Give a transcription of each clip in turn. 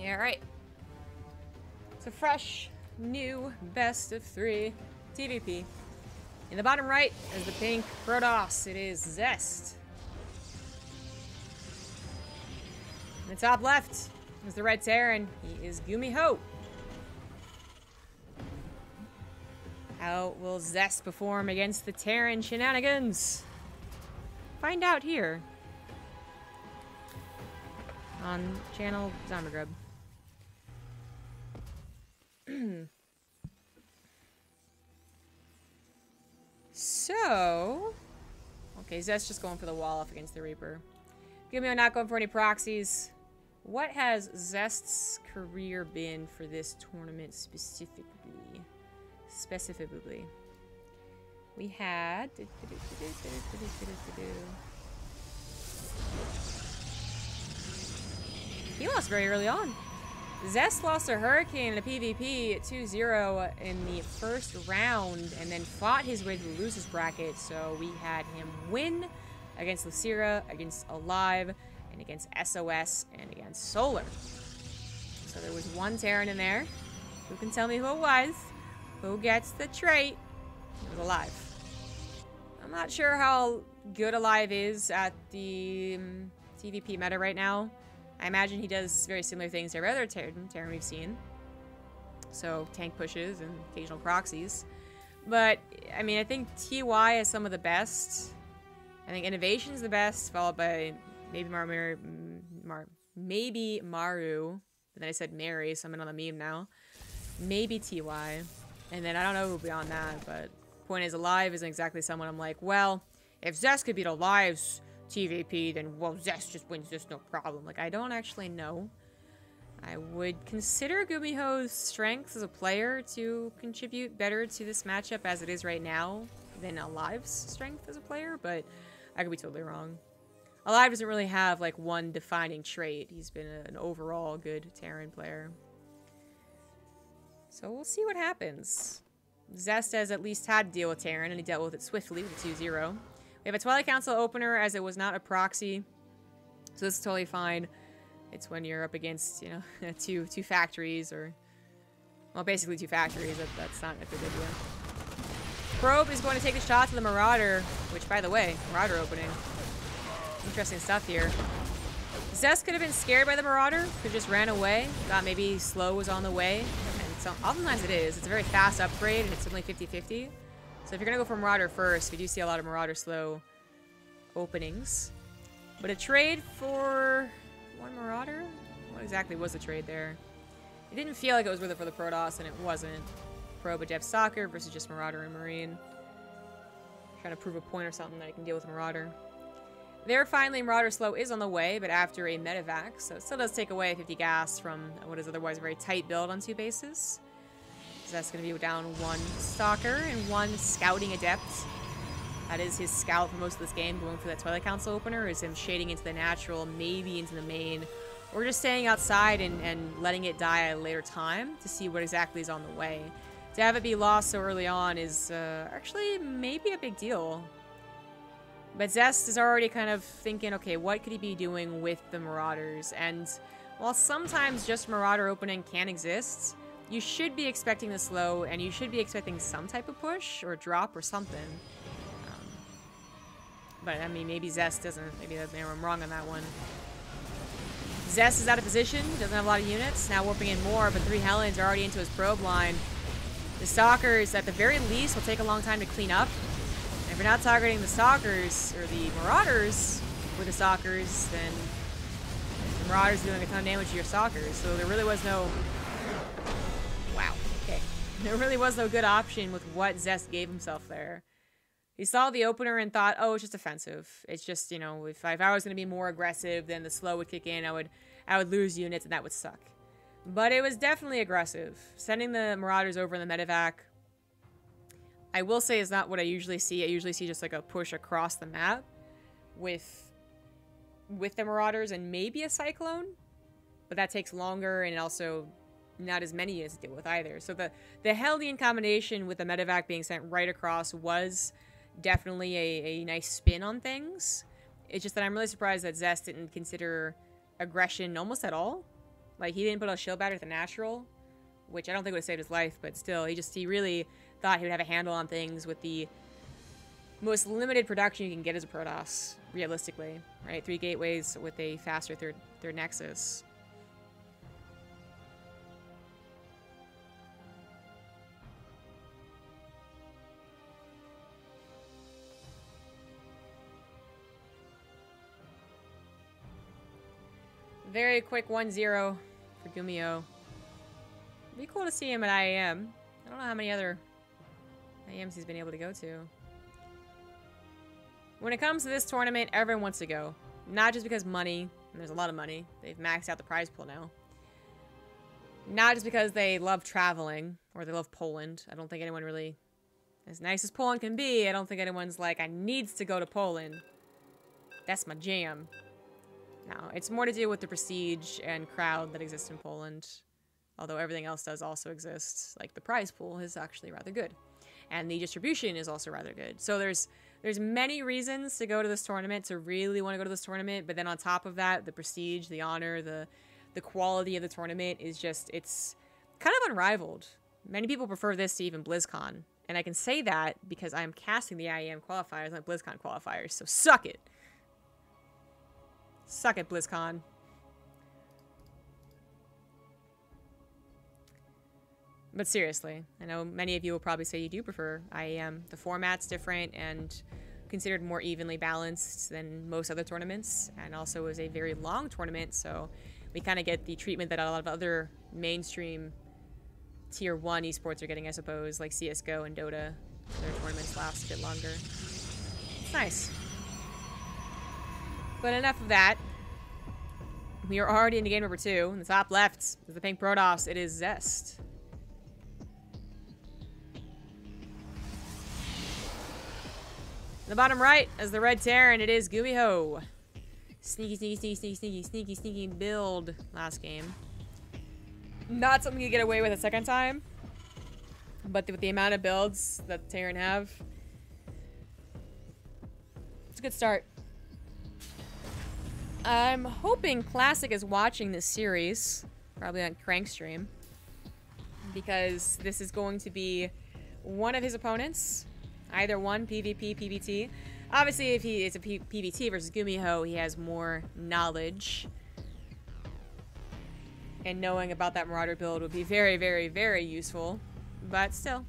Yeah, right. It's a fresh, new best of 3 TVP. In the bottom right is the pink Protoss. It is Zest. In the top left is the red Terran. He is GuMiho. How will Zest perform against the Terran shenanigans? Find out here on channel ZombieGrub. So, okay, Zest just going for the wall off against the Reaper. GuMiho not going for any proxies. What has Zest's career been for this tournament specifically? We had... He lost very early on. Zest lost a Hurricane in a PvP at 2-0 in the first round and then fought his way to the losers bracket, so we had him win against Lucira, against Alive, and against SOS, and against Solar. So there was one Terran in there. Who can tell me who it was? Who gets the trait? It was Alive. I'm not sure how good Alive is at the TVP meta right now. I imagine he does very similar things to every other Terran we've seen. So, tank pushes and occasional proxies. But, I mean, I think TY is some of the best. I think Innovation's the best, followed by maybe maybe Maru. But then I said Mary, so I'm in on the meme now. Maybe TY. And then I don't know who beyond that, but point is, Alive isn't exactly someone I'm like, well, if Zest could beat Alive's TVP, then, well, Zest just wins this, no problem. Like, I don't actually know. I would consider GuMiho's strengths as a player to contribute better to this matchup as it is right now than Alive's strength as a player, but I could be totally wrong. Alive doesn't really have, like, one defining trait. He's been an overall good Terran player. So we'll see what happens. Zest has at least had to deal with Terran, and he dealt with it swiftly with a 2-0. We have a Twilight Council opener, as it was not a proxy, so this is totally fine. It's when you're up against, you know, two factories, or, well, basically 2 factories. That's not a good idea. Probe is going to take a shot to the Marauder, which, by the way, Marauder opening. Interesting stuff here. Zest could have been scared by the Marauder, could just ran away, thought maybe slow was on the way, and so oftentimes it is. It's a very fast upgrade, and it's only 50-50. So if you're going to go for Marauder first, we do see a lot of Marauder slow openings. But a trade for one Marauder? What exactly was the trade there? It didn't feel like it was worth it for the Protoss, and it wasn't. Probe Adept Soccer versus just Marauder and Marine. Trying to prove a point or something that I can deal with Marauder. There, finally, Marauder slow is on the way, but after a medevac, so it still does take away 50 gas from what is otherwise a very tight build on 2 bases. So that's going to be down 1 Stalker and 1 Scouting Adept. That is his scout for most of this game, going for that Twilight Council opener, is him shading into the natural, maybe into the main, or just staying outside and letting it die at a later time to see what exactly is on the way. To have it be lost so early on is actually maybe a big deal. But Zest is already kind of thinking, okay, what could he be doing with the Marauders? And while sometimes just Marauder opening can exist, you should be expecting the slow, and you should be expecting some type of push or drop or something. But, I mean, maybe Zest doesn't. Maybe I'm wrong on that one. Zest is out of position. Doesn't have a lot of units. Now warping in more, but 3 Helens are already into his probe line. The Stalkers, at the very least, will take a long time to clean up. And if you're not targeting the Stalkers, or the Marauders with the Stalkers, then the Marauders are doing a ton of damage to your Stalkers. So there really was no... Wow. Okay. There really was no good option with what Zest gave himself there. He saw the opener and thought, oh, it's just offensive. It's just, you know, if I was going to be more aggressive, then the slow would kick in. I would lose units, and that would suck. But it was definitely aggressive. Sending the Marauders over in the medevac, I will say, is not what I usually see. I usually see just like a push across the map with the Marauders and maybe a Cyclone. But that takes longer, and also not as many units to deal with either. So the Hellion combination with the medevac being sent right across was definitely a nice spin on things. It's just that I'm really surprised that Zest didn't consider aggression almost at all. Like, he didn't put a shield battery with a natural, which I don't think would have saved his life, but still, he really thought he would have a handle on things with the most limited production you can get as a Protoss, realistically, right? 3 gateways with a faster third nexus. Very quick 1-0 for GuMiho. Be cool to see him at IEM. I don't know how many other IEMs he's been able to go to. When it comes to this tournament, everyone wants to go. Not just because money, and there's a lot of money. They've maxed out the prize pool now. Not just because they love traveling, or they love Poland. I don't think anyone really, as nice as Poland can be, I don't think anyone's like, I needs to go to Poland. That's my jam. No, it's more to do with the prestige and crowd that exists in Poland. Although everything else does also exist. Like, the prize pool is actually rather good. And the distribution is also rather good. So there's many reasons to go to this tournament, to really want to go to this tournament. But then on top of that, the prestige, the honor, the quality of the tournament is just, it's kind of unrivaled. Many people prefer this to even BlizzCon. And I can say that because I'm casting the IEM qualifiers, not BlizzCon qualifiers. So suck it. Suck it, BlizzCon. But seriously, I know many of you will probably say you do prefer IEM. The format's different and considered more evenly balanced than most other tournaments, and also is a very long tournament, so we kind of get the treatment that a lot of other mainstream tier 1 esports are getting, I suppose, like CSGO and Dota. Their tournaments last a bit longer. It's nice. But enough of that. We are already into game number 2. In the top left is the pink Protoss. It is Zest. In the bottom right is the red Terran. It is GuMiho. Sneaky build last game. Not something you get away with a second time. But with the amount of builds that Terran have, it's a good start. I'm hoping Classic is watching this series, probably on Crank Stream, because this is going to be one of his opponents. Either one, PvP, PvT. Obviously, if it's a PvT versus GuMiho, he has more knowledge. And knowing about that Marauder build would be very, very, very useful. But still,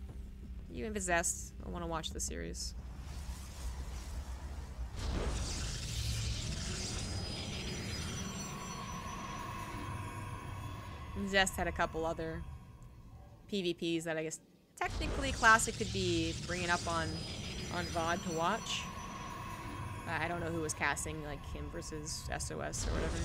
you and Zest will want to watch the series. Zest had a couple other PvPs that I guess technically Classic could be bringing up on VOD to watch. I don't know who was casting, like him versus SOS or whatever.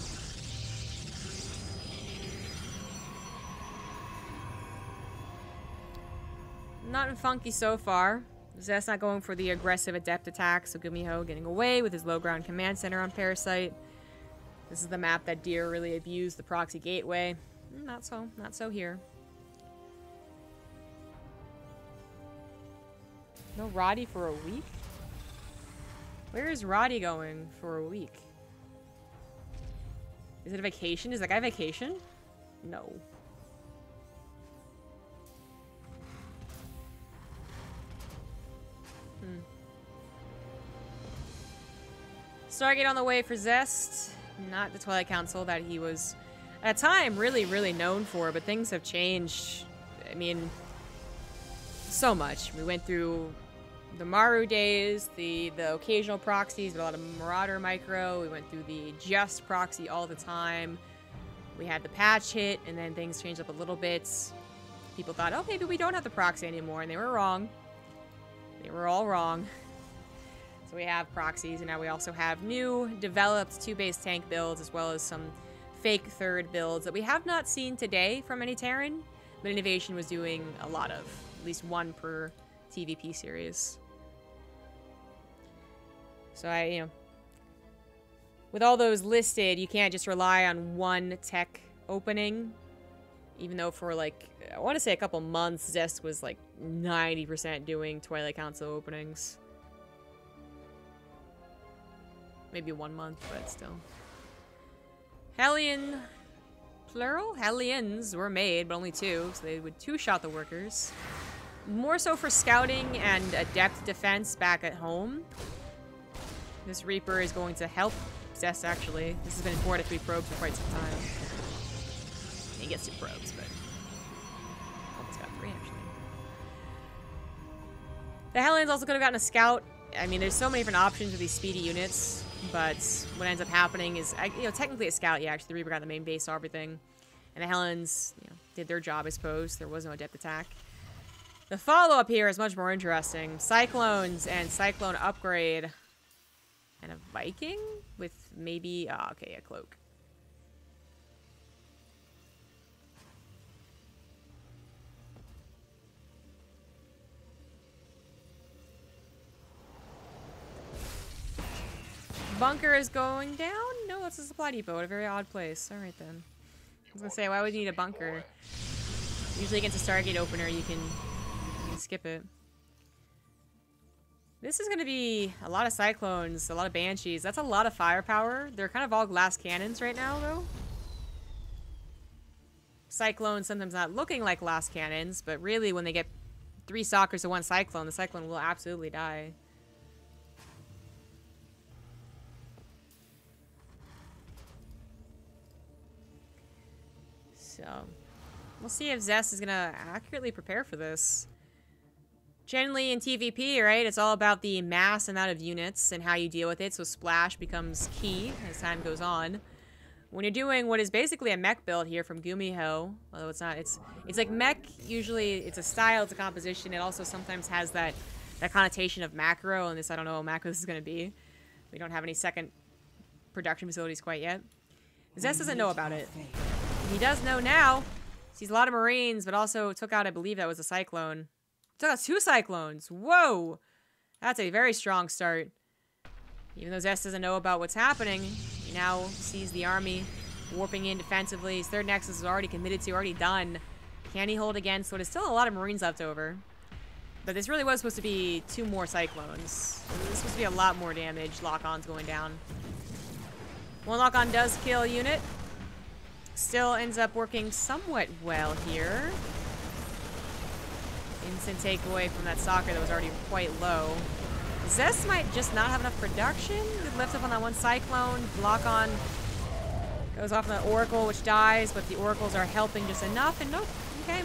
Not funky so far. Zest not going for the aggressive adept attack, so GuMiho getting away with his low ground command center on Parasite. This is the map that Deer really abused, the proxy gateway. Not so here. No Roddy for a week? Where is Roddy going for a week? Is it a vacation? Is that guy vacation? No. Stargate on the way for Zest. Not the Twilight Council that he was, at a time, really, really known for, but things have changed. I mean, so much. We went through the Maru days, the occasional proxies, but a lot of Marauder micro. We went through the just proxy all the time. We had the patch hit, and then things changed up a little bit. People thought, oh, maybe we don't have the proxy anymore, and they were wrong. They were all wrong. So we have proxies, and now we also have new developed 2-base tank builds, as well as some fake third builds that we have not seen today from any Terran, but Innovation was doing a lot of, at least one per TVP series. So with all those listed, you can't just rely on one tech opening, even though for like, I want to say a couple months, Zest was like 90% doing Twilight Council openings. Maybe 1 month, but still. Hellion plural? Hellions were made, but only 2, so they would 2-shot the workers. More so for scouting and adept defense back at home. This Reaper is going to help Zest, actually. This has been 4 out of 3 probes for quite some time. He gets 2 probes, but almost got 3, actually. The Hellions also could have gotten a scout. I mean, there's so many different options with these speedy units, but what ends up happening is, you know, technically a scout, yeah, actually the Reaper got the main base, saw everything. And the Hellions, you know, did their job, I suppose. There was no adept attack. The follow-up here is much more interesting. Cyclones and Cyclone upgrade. And a Viking with maybe... Oh, okay, a cloak. Bunker is going down? No, it's a supply depot at a very odd place. Alright then. I was gonna say, why would you need a bunker? Usually against a Stargate opener, you can skip it. This is going to be a lot of Cyclones, a lot of Banshees. That's a lot of firepower. They're kind of all glass cannons right now, though. Cyclones sometimes not looking like glass cannons, but really when they get 3 Stalkers to 1 Cyclone, the Cyclone will absolutely die. So, we'll see if Zest is going to accurately prepare for this. Generally in TVP, right, it's all about the mass amount of units and how you deal with it, so splash becomes key as time goes on. When you're doing what is basically a mech build here from GuMiho, although it's not, it's like mech, usually it's a style, it's a composition, it also sometimes has that connotation of macro, and this, I don't know what macro this is going to be. We don't have any second production facilities quite yet. Zest doesn't know about it. He does know now. Sees a lot of Marines, but also took out, I believe that was a Cyclone. Took out 2 Cyclones. Whoa! That's a very strong start. Even though Zest doesn't know about what's happening, he now sees the army warping in defensively. His 3rd Nexus is already committed to, already done. Can he hold against what is still a lot of Marines left over? But this really was supposed to be 2 more Cyclones. This was supposed to be a lot more damage. Lock-on's going down. 1 lock-on does kill a unit. Still ends up working somewhat well here. Instant takeaway from that Stalker that was already quite low. Zest might just not have enough production. Good lift up on that 1 Cyclone. Lock-on goes off on the Oracle, which dies, but the Oracles are helping just enough. And nope, okay.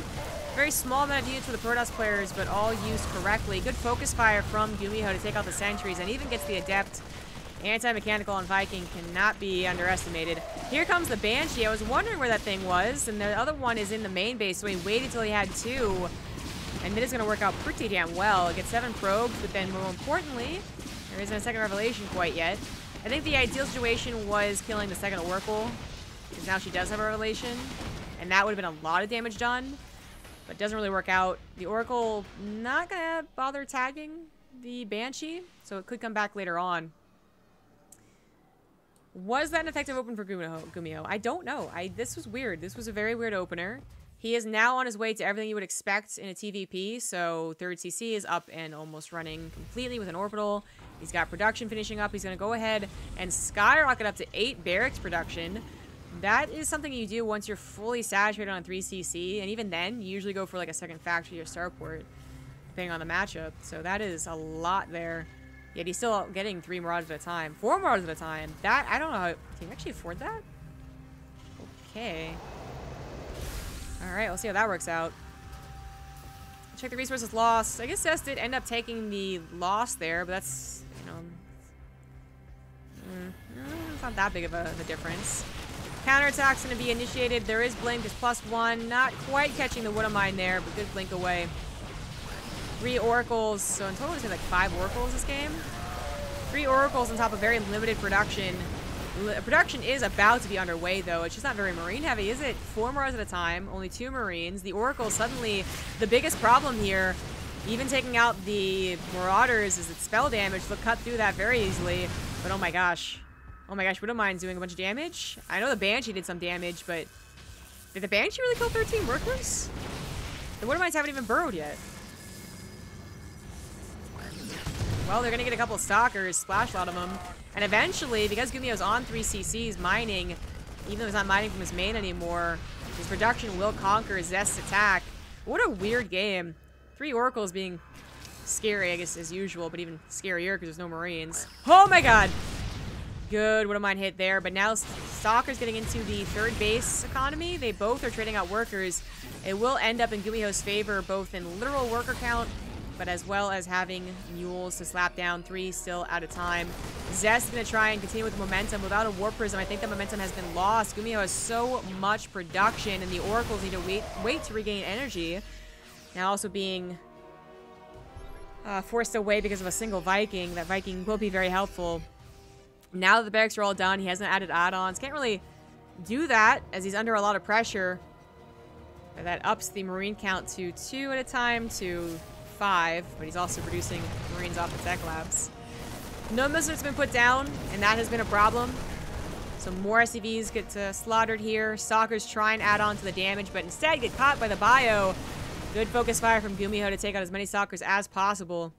Very small amount of units for the Protoss players, but all used correctly. Good focus fire from GuMiho to take out the sentries, and even gets the Adept. Anti-mechanical on Viking cannot be underestimated. Here comes the Banshee. I was wondering where that thing was, and the other one is in the main base, so he waited till he had 2. And that is going to work out pretty damn well. It gets 7 probes, but then more importantly, there isn't a second revelation quite yet. I think the ideal situation was killing the second Oracle, because now she does have a revelation, and that would have been a lot of damage done, but it doesn't really work out. The Oracle not going to bother tagging the Banshee, so it could come back later on. Was that an effective open for GuMiho? I don't know. This was weird. This was a very weird opener. He is now on his way to everything you would expect in a TVP, so 3rd CC is up and almost running completely with an orbital. He's got production finishing up. He's going to go ahead and skyrocket up to 8 barracks production. That is something you do once you're fully saturated on 3CC, and even then, you usually go for like a second factory or starport, depending on the matchup. So that is a lot there. Yet he's still getting 3 Marauders at a time. 4 Marauders at a time. That, I don't know how... Can you actually afford that? Okay. Alright, we'll see how that works out. Check the resources lost. I guess Zest did end up taking the loss there, but that's, you know... it's not that big of a difference. Counterattack's going to be initiated. There is Blink. There's +1. Not quite catching the Wood-O-Mine there, but good Blink away. 3 Oracles. So in total, it's like 5 Oracles this game. 3 Oracles on top of very limited production. Production is about to be underway, though. It's just not very Marine heavy, is it? 4 Mars at a time, only 2 Marines. The Oracle suddenly the biggest problem here. Even taking out the Marauders is its spell damage. They'll cut through that very easily. But oh my gosh. Oh my gosh, Widow-Mine's doing a bunch of damage. I know the Banshee did some damage, but did the Banshee really kill 13 workers? The Widow-Mines haven't even burrowed yet. Well, they're going to get a couple of Stalkers, splash a lot of them. And eventually, because GuMiho's on 3 CCs mining, even though he's not mining from his main anymore, his production will conquer Zest's attack. What a weird game. 3 oracles being scary, I guess, as usual, but even scarier because there's no Marines. Oh my god! Good Widow Mine hit there, but now Stalker's getting into the 3rd base economy. They both are trading out workers. It will end up in GuMiho's favor, both in literal worker count, but as well as having mules to slap down 3 still at a time. Zest is going to try and continue with the momentum. Without a War Prism, I think the momentum has been lost. GuMiho has so much production, and the oracles need to wait to regain energy. Now also being forced away because of a single Viking. That Viking will be very helpful. Now that the barracks are all done, he hasn't added add-ons. Can't really do that as he's under a lot of pressure. But that ups the Marine count to 2 at a time to 5, but he's also producing Marines off the tech labs. No missiles have been put down, and that has been a problem. So more SCVs get slaughtered here. Stalkers try and add on to the damage, but instead get caught by the bio. Good focus fire from GuMiho to take out as many Stalkers as possible.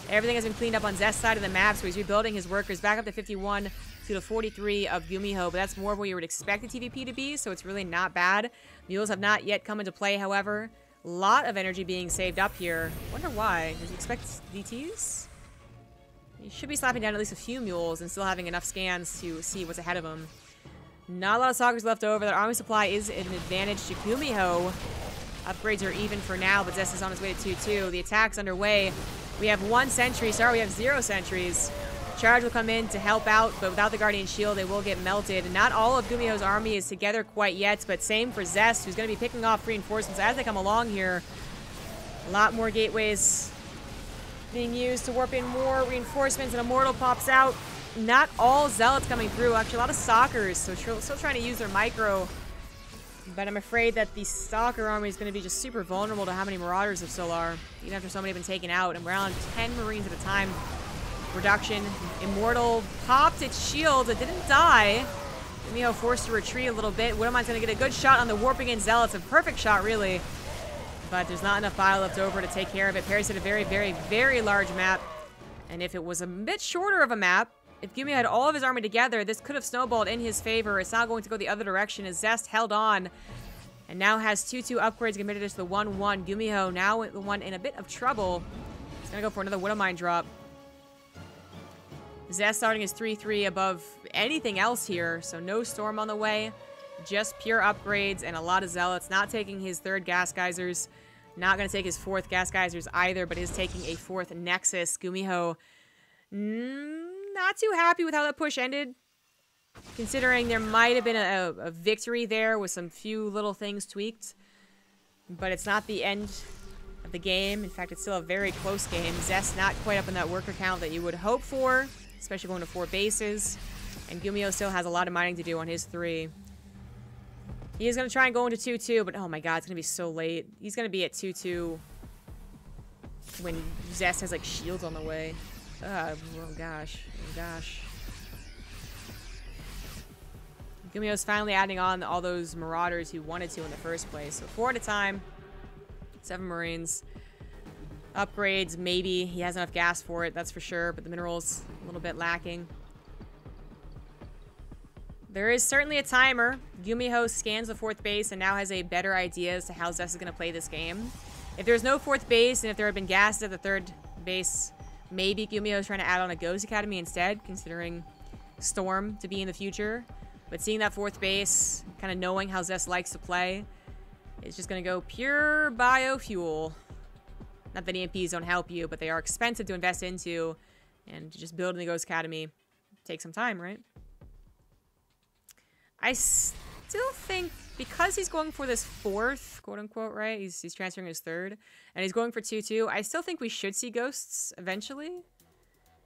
Everything has been cleaned up on Zest's side of the map, so he's rebuilding his workers back up to 51 to the 43 of GuMiho, but that's more of what you would expect the TVP to be, so it's really not bad. Mules have not yet come into play, however. A lot of energy being saved up here. Wonder why. Does he expect DTs? He should be slapping down at least a few mules and still having enough scans to see what's ahead of him. Not a lot of Stalkers left over. Their army supply is an advantage to GuMiho. Upgrades are even for now, but Zest is on his way to 2-2. The attack's underway. We have 1 sentry. Sorry, we have 0 sentries. Charge will come in to help out, but without the Guardian Shield, they will get melted. And not all of GuMiho's army is together quite yet, but same for Zest, who's going to be picking off reinforcements as they come along here. A lot more gateways being used to warp in more reinforcements, and Immortal pops out. Not all Zealots coming through. Actually, a lot of Stalkers, so still trying to use their micro. But I'm afraid that the Stalker army is going to be just super vulnerable to how many Marauders there still are, even after so many have been taken out. And we're on 10 Marines at a time. Reduction. Immortal popped its shield. It didn't die. GuMiho forced to retreat a little bit. Widowmine's going to get a good shot on the warping in Zealots. A perfect shot, really. But there's not enough bio left over to take care of it. Paris had a very, very, very large map. And if it was a bit shorter of a map, if GuMiho had all of his army together, this could have snowballed in his favor. It's not going to go the other direction as Zest held on. And now has 2-2 upgrades committed to the 1-1. GuMiho now the one in a bit of trouble. He's going to go for another Widowmine drop. Zest starting his 3-3 above anything else here. So no Storm on the way. Just pure upgrades and a lot of Zealots. Not taking his 3rd Gas Geysers. Not going to take his 4th Gas Geysers either, but is taking a 4th Nexus. GuMiho not too happy with how that push ended. Considering there might have been a victory there with some few little things tweaked. But it's not the end of the game. In fact, it's still a very close game. Zest not quite up in that worker count that you would hope for, especially going to 4 bases. And GuMiho still has a lot of mining to do on his 3. He is going to try and go into 2-2, but oh my god, it's going to be so late. He's going to be at 2-2 when Zest has, like, shields on the way. Oh gosh. Oh gosh. GuMiho's finally adding on all those Marauders he wanted to in the first place. So 4 at a time. 7 Marines. Upgrades, maybe. He has enough gas for it, that's for sure. But the minerals, a little bit lacking. There is certainly a timer. GuMiho scans the 4th base and now has a better idea as to how Zest is going to play this game. If there's no 4th base and if there had been gases at the 3rd base, maybe GuMiho is trying to add on a Ghost Academy instead, considering Storm to be in the future. But seeing that 4th base, kind of knowing how Zest likes to play, it's just going to go pure biofuel. Not that EMPs don't help you, but they are expensive to invest into. And just building the Ghost Academy takes some time, right? I still think, because he's going for this 4th, quote-unquote, right? He's transferring his 3rd, and he's going for 2-2. I still think we should see Ghosts eventually.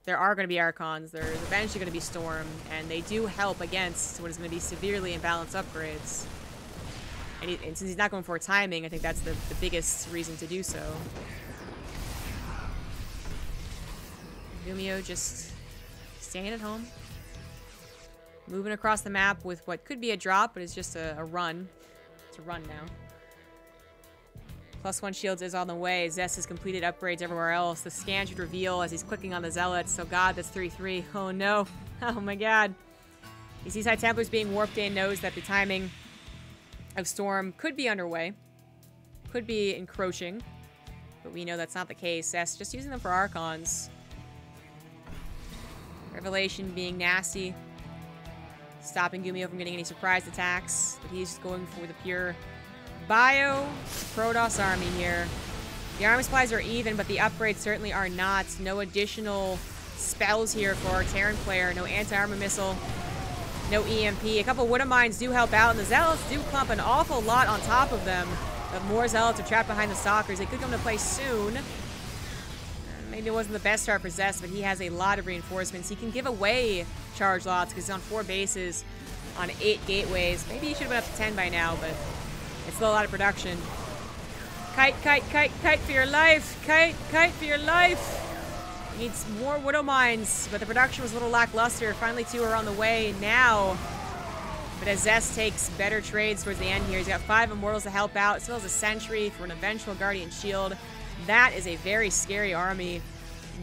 There are going to be Archons. There's eventually going to be Storm, and they do help against what is going to be severely imbalanced upgrades. And since he's not going for timing, I think that's the biggest reason to do so. GuMiho just staying at home. Moving across the map with what could be a drop, but it's just a run. It's a run now. +1 shields is on the way. Zest has completed upgrades everywhere else. The scan should reveal as he's clicking on the Zealots. So god, that's 3-3. Oh no. Oh my god. He sees High Templars being warped in, knows that the timing of Storm could be underway. Could be encroaching. But we know that's not the case. Zest just using them for Archons. Revelation being nasty. Stopping GuMiho from getting any surprise attacks. But he's just going for the pure Bio Protoss army here. The army supplies are even, but the upgrades certainly are not. No additional spells here for our Terran player. No anti-armor missile. No EMP. A couple Widow Mines do help out, and the Zealots do clump an awful lot on top of them. But more Zealots are trapped behind the Stalkers. They could come to play soon. Maybe it wasn't the best start for Zest, but he has a lot of reinforcements. He can give away charge lots because he's on 4 bases on 8 gateways. Maybe he should have been up to 10 by now, but it's still a lot of production. Kite, kite, kite, kite for your life. Kite, kite for your life. Needs more Widow Mines, but the production was a little lackluster. Finally, 2 are on the way now. But as Zest takes better trades towards the end here, he's got 5 Immortals to help out. Still has a Sentry for an eventual Guardian Shield. That is a very scary army.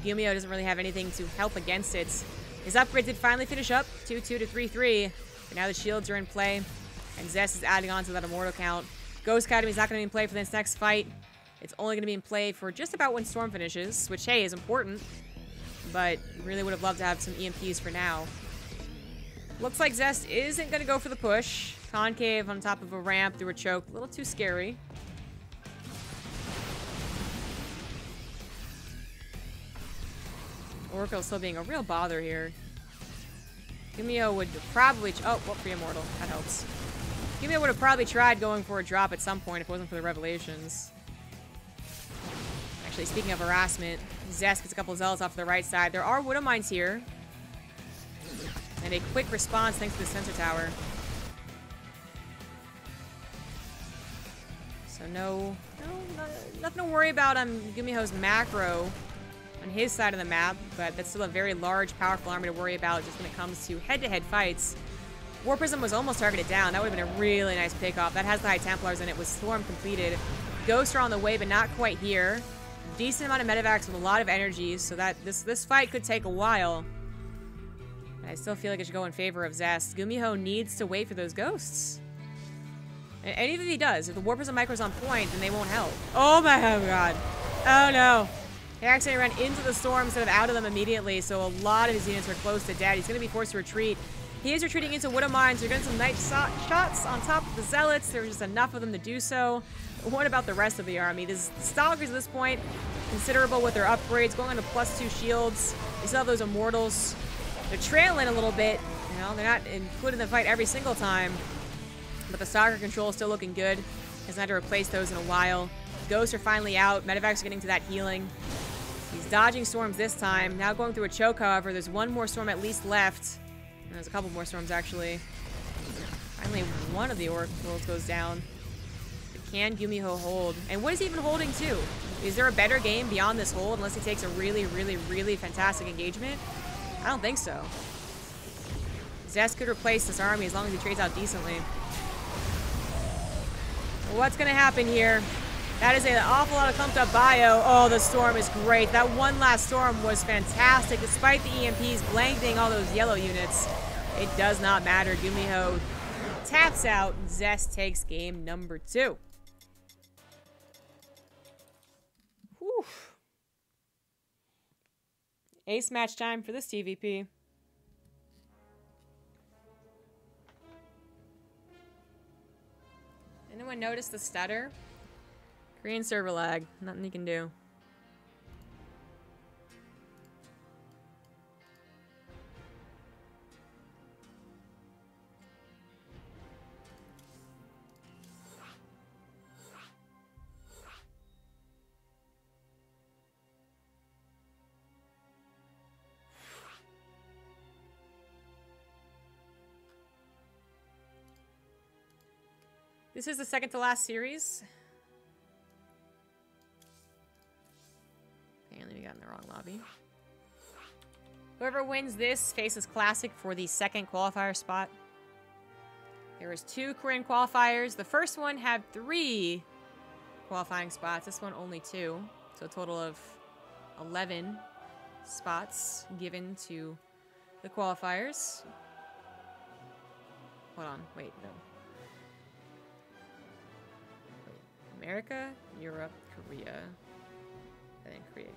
GuMiho doesn't really have anything to help against it. His upgrade did finally finish up, 2-2 to 3-3. But now the shields are in play, and Zest is adding on to that Immortal count. Ghost Academy is not going to be in play for this next fight. It's only going to be in play for just about when Storm finishes, which, hey, is important. But really would have loved to have some EMPs for now. Looks like Zest isn't going to go for the push. Concave on top of a ramp through a choke. A little too scary. Oracle still being a real bother here. GuMiho would probably... Oh, well, free Immortal. That helps. GuMiho would have probably tried going for a drop at some point if it wasn't for the Revelations. Actually, speaking of harassment, Zest gets a couple of Zealots off to the right side. There are Widow Mines here. And a quick response thanks to the sensor tower. So nothing to worry about on GuMiho's macro on his side of the map, but that's still a very large, powerful army to worry about just when it comes to head-to-head fights. War Prism was almost targeted down. That would have been a really nice pickoff. That has the High Templars in it with Storm completed. Ghosts are on the way, but not quite here. Decent amount of medevacs with a lot of energies, so that this fight could take a while. I still feel like it should go in favor of Zest. GuMiho needs to wait for those ghosts. And even if he does, if the War Prism Micro's on point, then they won't help. Oh my god. Oh no. He accidentally ran into the storm instead of out of them immediately, so a lot of his units are close to dead. He's going to be forced to retreat. He is retreating into Widow Mines. They're getting some nice shots on top of the Zealots. There's just enough of them to do so. But what about the rest of the army? The Stalkers at this point, considerable with their upgrades, going on to +2 shields. They still have those Immortals. They're trailing a little bit. You know, they're not included in the fight every single time. But the Stalker control is still looking good. Hasn't had to replace those in a while. Ghosts are finally out. Medevacs are getting to that healing. He's dodging storms this time. Now going through a choke, however. There's one more storm at least left. And there's a couple more storms, actually. Finally, one of the oracles goes down. But can GuMiho hold? And what is he even holding to? Is there a better game beyond this hold unless he takes a really, really, really fantastic engagement? I don't think so. Zest could replace this army as long as he trades out decently. What's going to happen here? That is an awful lot of clumped up bio. Oh, the storm is great. That one last storm was fantastic. Despite the EMPs blanketing all those yellow units, it does not matter. GuMiho taps out. Zest takes game number 2. Whew. Ace match time for this TVP. Anyone notice the stutter? Korean server lag. Nothing you can do. This is the second to last series. Apparently we got in the wrong lobby. Whoever wins this faces Classic for the second qualifier spot. There was 2 Korean qualifiers. The first one had 3 qualifying spots. This one only 2. So a total of 11 spots given to the qualifiers. Hold on. Wait, no. Wait. America, Europe, Korea, and then Korea again.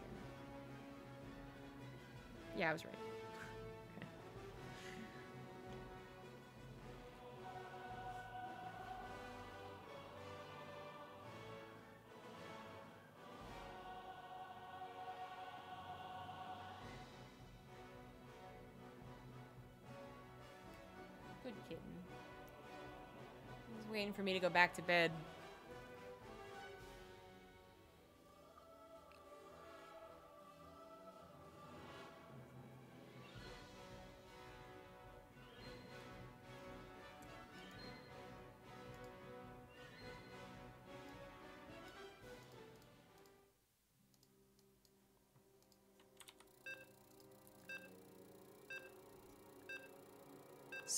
Yeah, I was right. Okay. Good kitten. He's waiting for me to go back to bed.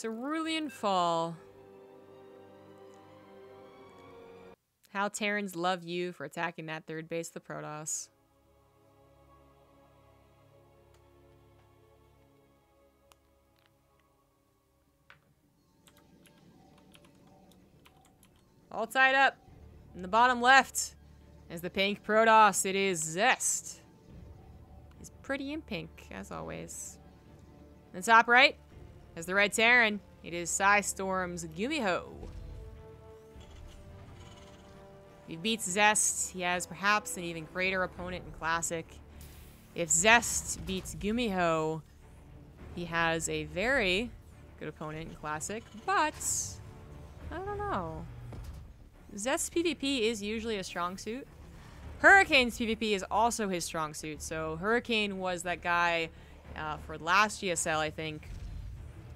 Cerulean Fall. How Terrans love you for attacking that third base of the Protoss. All tied up. In the bottom left is the pink Protoss. It is Zest. He's pretty in pink, as always. In the top right is the red Terran. It is Psystorm's GuMiho. If he beats Zest, he has perhaps an even greater opponent in Classic. If Zest beats GuMiho, he has a very good opponent in Classic, but I don't know. Zest's PvP is usually a strong suit. Hurricane's PvP is also his strong suit. So Hurricane was that guy for last GSL, I think.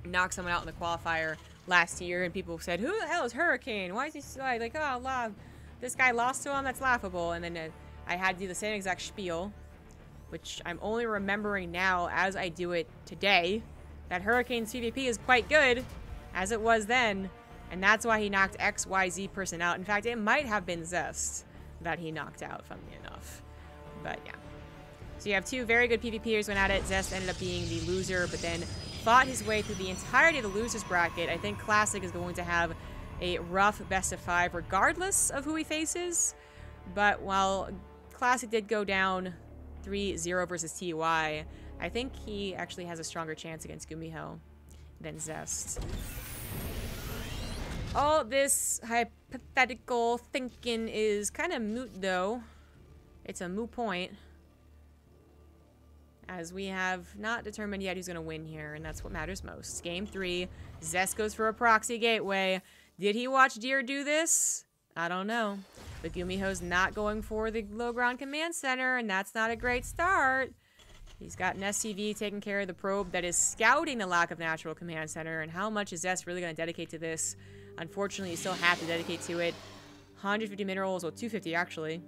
Knocked someone out in the qualifier last year, and people said, "Who the hell is Hurricane? Why is he so like, oh, this guy lost to him? That's laughable." And then I had to do the same exact spiel, which I'm only remembering now as I do it today, that Hurricane's PvP is quite good, as it was then, and that's why he knocked XYZ person out. In fact, it might have been Zest that he knocked out, funnily enough. But yeah. So you have two very good PvPers went at it. Zest ended up being the loser, but then fought his way through the entirety of the losers bracket. I think Classic is going to have a rough best of 5 regardless of who he faces. But while Classic did go down 3-0 versus TUI, I think he actually has a stronger chance against GuMiho than Zest. All this hypothetical thinking is kind of moot, though. It's a moot point, as we have not determined yet who's going to win here, and that's what matters most. Game 3, Zest goes for a proxy gateway. Did he watch Deer do this? I don't know. But GuMiho's not going for the low ground command center, and that's not a great start. He's got an SCV taking care of the probe that is scouting the lack of natural command center, and how much is Zest really going to dedicate to this? Unfortunately, you still have to dedicate to it. 150 minerals, well, 250 actually.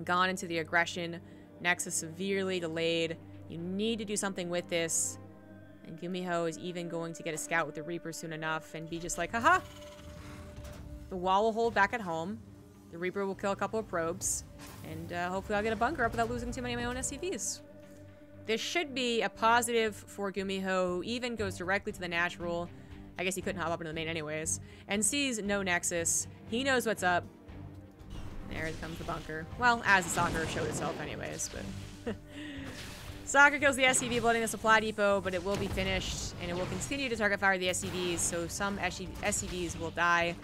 Gone into the aggression. Nexus severely delayed. You need to do something with this. And GuMiho is even going to get a scout with the Reaper soon enough and be just like, haha. The wall will hold back at home. The Reaper will kill a couple of probes. And hopefully I'll get a bunker up without losing too many of my own SCVs. This should be a positive for GuMiho, who even goes directly to the natural. I guess he couldn't hop up into the main anyways. And sees no Nexus. He knows what's up. There comes the bunker. Well, as the soccer showed itself anyways, but... Soccer kills the SCV, blooding the supply depot, but it will be finished, and it will continue to target fire the SCVs, so some SCVs will die.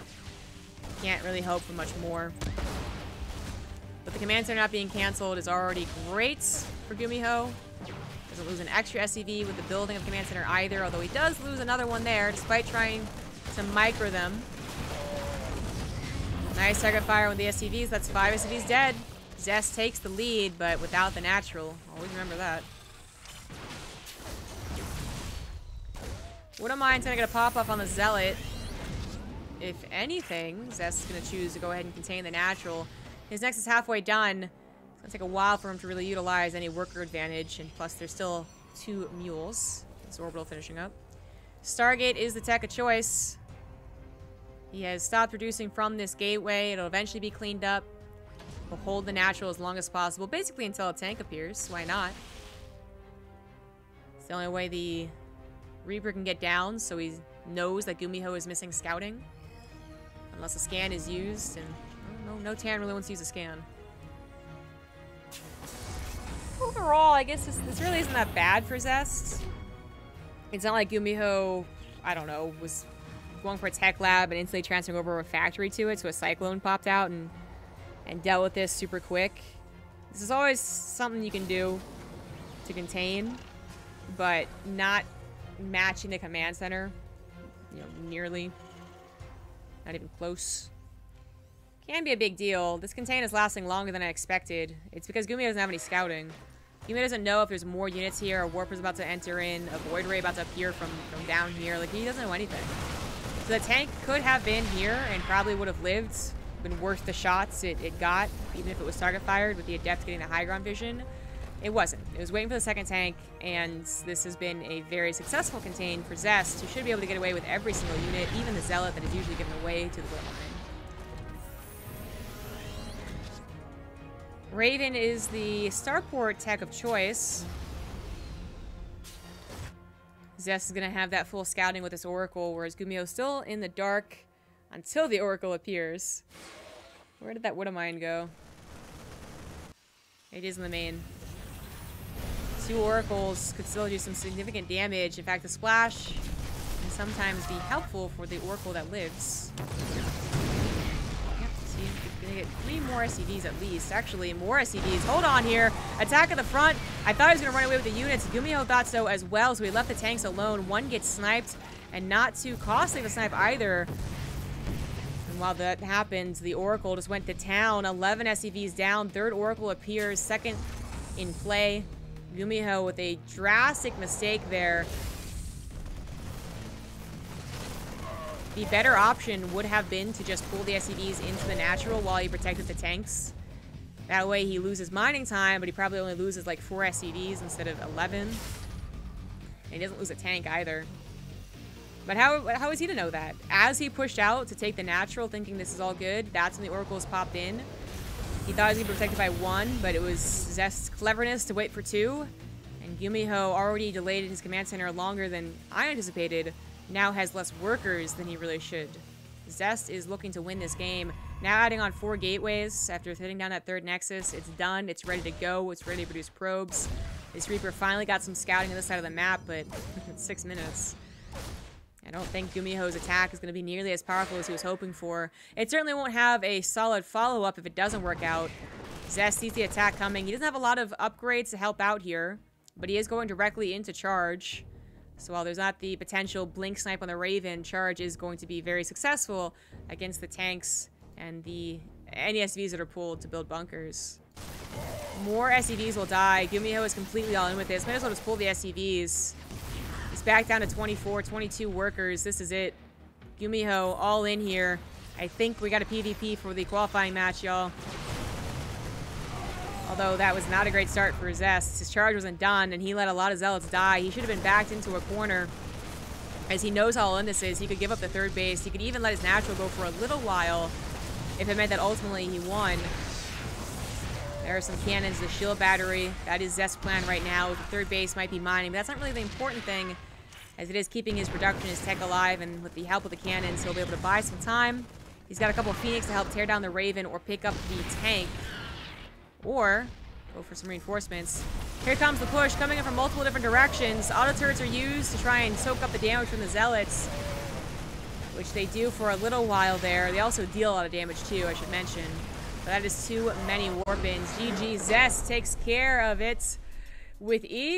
Can't really hope for much more. But the command center not being canceled is already great for GuMiho. Doesn't lose an extra SCV with the building of command center either, although he does lose another one there, despite trying to micro them. Nice target fire with the SCVs. That's 5 SCVs dead. Zest takes the lead, but without the natural. Always remember that. Wouldn't mind trying to get a pop-up on the Zealot. If anything, Zest is going to choose to go ahead and contain the natural. His Nexus is halfway done. It's going to take a while for him to really utilize any worker advantage, and plus there's still 2 mules. His orbital finishing up. Stargate is the tech of choice. He has stopped producing from this gateway. It'll eventually be cleaned up. We'll hold the natural as long as possible, basically until a tank appears. Why not? It's the only way the Reaper can get down, so he knows that GuMiho is missing scouting. Unless a scan is used, and no Tan really wants to use a scan. Overall, I guess this really isn't that bad for Zest. It's not like GuMiho, I don't know, was going for a tech lab and instantly transferring over a factory to it, so a cyclone popped out and dealt with this super quick. This is always something you can do to contain, but not matching the command center, you know, nearly. Not even close. Can be a big deal. This contain is lasting longer than I expected. It's because GuMiho doesn't have any scouting. GuMiho doesn't know if there's more units here, a warper's about to enter in, a void ray about to appear from down here. Like, he doesn't know anything. So the tank could have been here and probably would have lived, been worth the shots it got, even if it was target fired with the adept getting the high ground vision. It wasn't. It was waiting for the second tank, and this has been a very successful contain for Zest, who should be able to get away with every single unit, even the Zealot that is usually given away to the Wood Line. Raven is the starport tech of choice. Zest is going to have that full scouting with this Oracle, whereas GuMiho is still in the dark until the Oracle appears. Where did that Wood Mine go? It is in the main. Two Oracles could still do some significant damage. In fact, the splash can sometimes be helpful for the Oracle that lives. Yep, see, we're gonna get 3 more SCVs at least. Actually, more SCVs. Hold on here. Attack at the front. I thought he was gonna run away with the units. GuMiho thought so as well, so he left the tanks alone. One gets sniped, and not too costly to snipe either. And while that happens, the Oracle just went to town. 11 SCVs down. Third Oracle appears. Second in play. GuMiho with a drastic mistake there. The better option would have been to just pull the SCVs into the natural while he protected the tanks. That way he loses mining time, but he probably only loses like 4 SCVs instead of 11. And he doesn't lose a tank either. But how is he to know that? As he pushed out to take the natural, thinking this is all good, that's when the Oracles popped in. He thought he was going to be protected by 1, but it was Zest's cleverness to wait for 2. And GuMiho, already delayed his command center longer than I anticipated, now has less workers than he really should. Zest is looking to win this game. Now adding on 4 gateways after hitting down that 3rd nexus. It's done. It's ready to go. It's ready to produce probes. This Reaper finally got some scouting on this side of the map, but in 6 minutes. I don't think GuMiho's attack is going to be nearly as powerful as he was hoping for. It certainly won't have a solid follow-up if it doesn't work out. Zest sees the attack coming. He doesn't have a lot of upgrades to help out here, but he is going directly into charge. So while there's not the potential blink snipe on the Raven, charge is going to be very successful against the tanks and the SCVs that are pulled to build bunkers. More SCVs will die. GuMiho is completely all in with this. Might as well just pull the SCVs. He's back down to 24, 22 workers. This is it. GuMiho all in here. I think we got a PvP for the qualifying match, y'all. Although that was not a great start for Zest. His charge wasn't done, and he let a lot of Zealots die. He should have been backed into a corner. As he knows how all in this is, he could give up the 3rd base. He could even let his natural go for a little while if it meant that ultimately he won. There are some cannons, the shield battery. That is Zest's plan right now. The 3rd base might be mining, but that's not really the important thing, as it is keeping his production, his tech alive, and with the help of the cannons, he'll be able to buy some time. He's got a couple of Phoenix to help tear down the Raven or pick up the tank. Or go for some reinforcements. Here comes the push, coming in from multiple different directions. Auto turrets are used to try and soak up the damage from the Zealots, which they do for a little while there. They also deal a lot of damage too, I should mention. But that is too many warpins. GG, Zest takes care of it with ease.